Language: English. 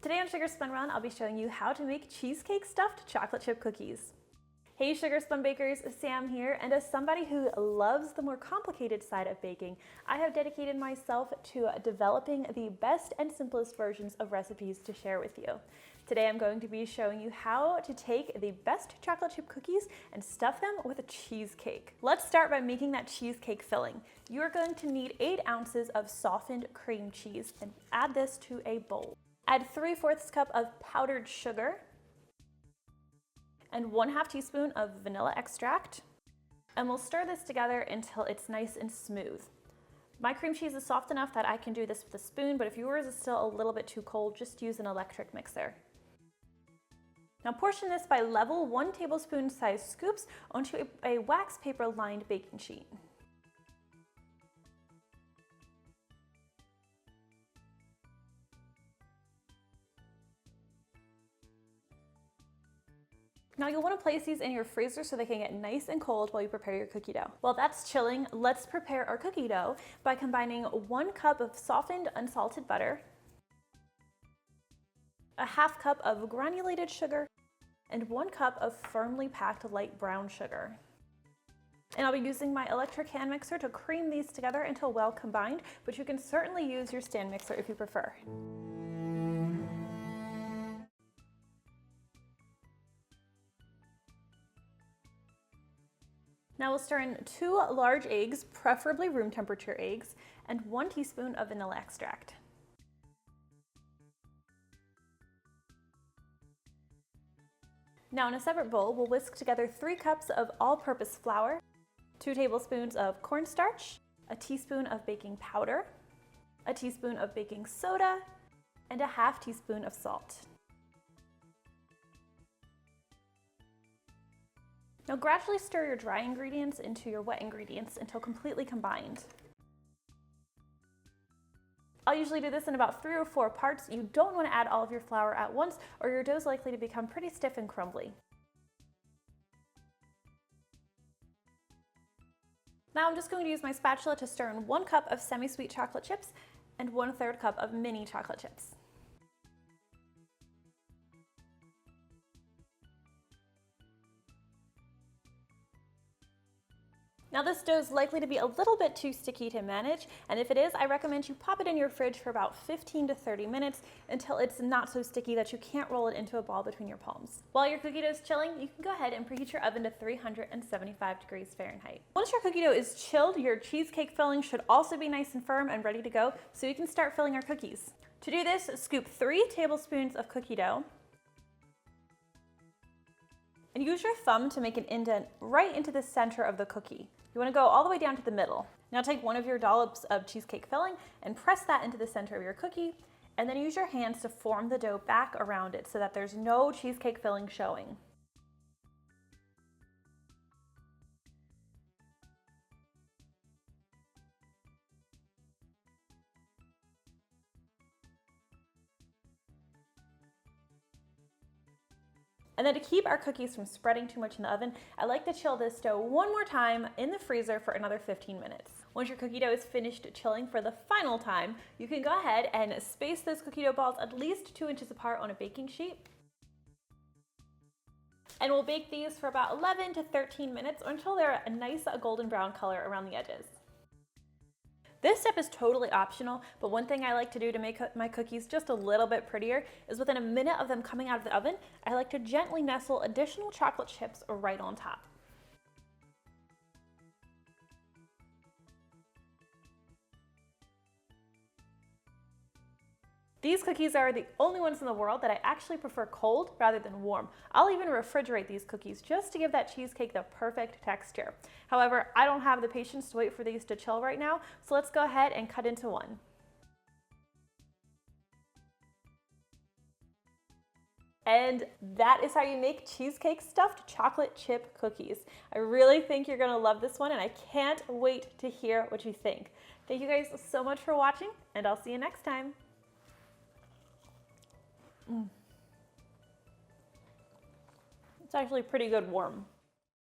Today on Sugar Spun Run, I'll be showing you how to make cheesecake stuffed chocolate chip cookies. Hey Sugar Spun Bakers, Sam here, and as somebody who loves the more complicated side of baking, I have dedicated myself to developing the best and simplest versions of recipes to share with you. Today I'm going to be showing you how to take the best chocolate chip cookies and stuff them with a cheesecake. Let's start by making that cheesecake filling. You are going to need 8 ounces of softened cream cheese and add this to a bowl. Add 3/4 cup of powdered sugar and 1/2 teaspoon of vanilla extract. And we'll stir this together until it's nice and smooth. My cream cheese is soft enough that I can do this with a spoon, but if yours is still a little bit too cold, just use an electric mixer. Now portion this by level 1 tablespoon size scoops onto a wax paper lined baking sheet. Now you'll want to place these in your freezer so they can get nice and cold while you prepare your cookie dough. While that's chilling, let's prepare our cookie dough by combining 1 cup of softened unsalted butter, a 1/2 cup of granulated sugar, and 1 cup of firmly packed light brown sugar. And I'll be using my electric hand mixer to cream these together until well combined, but you can certainly use your stand mixer if you prefer. Now we'll stir in 2 large eggs, preferably room temperature eggs, and 1 teaspoon of vanilla extract. Now in a separate bowl, we'll whisk together 3 cups of all-purpose flour, 2 tablespoons of cornstarch, a teaspoon of baking powder, a teaspoon of baking soda, and a 1/2 teaspoon of salt. Now gradually stir your dry ingredients into your wet ingredients until completely combined. I'll usually do this in about 3 or 4 parts. You don't want to add all of your flour at once or your dough is likely to become pretty stiff and crumbly. Now I'm just going to use my spatula to stir in 1 cup of semi-sweet chocolate chips and 1/3 cup of mini chocolate chips. Now this dough is likely to be a little bit too sticky to manage, and if it is, I recommend you pop it in your fridge for about 15 to 30 minutes until it's not so sticky that you can't roll it into a ball between your palms. While your cookie dough is chilling, you can go ahead and preheat your oven to 375 degrees Fahrenheit. Once your cookie dough is chilled, your cheesecake filling should also be nice and firm and ready to go, so you can start filling our cookies. To do this, scoop 3 tablespoons of cookie dough, and use your thumb to make an indent right into the center of the cookie. You want to go all the way down to the middle. Now take one of your dollops of cheesecake filling and press that into the center of your cookie, and then use your hands to form the dough back around it so that there's no cheesecake filling showing. And then to keep our cookies from spreading too much in the oven, I like to chill this dough one more time in the freezer for another 15 minutes. Once your cookie dough is finished chilling for the final time, you can go ahead and space those cookie dough balls at least 2 inches apart on a baking sheet. And we'll bake these for about 11 to 13 minutes or until they're a nice golden brown color around the edges. This step is totally optional, but one thing I like to do to make my cookies just a little bit prettier is within a minute of them coming out of the oven, I like to gently nestle additional chocolate chips right on top. These cookies are the only ones in the world that I actually prefer cold rather than warm. I'll even refrigerate these cookies just to give that cheesecake the perfect texture. However, I don't have the patience to wait for these to chill right now, so let's go ahead and cut into one. And that is how you make cheesecake stuffed chocolate chip cookies. I really think you're gonna love this one and I can't wait to hear what you think. Thank you guys so much for watching and I'll see you next time. It's actually pretty good warm.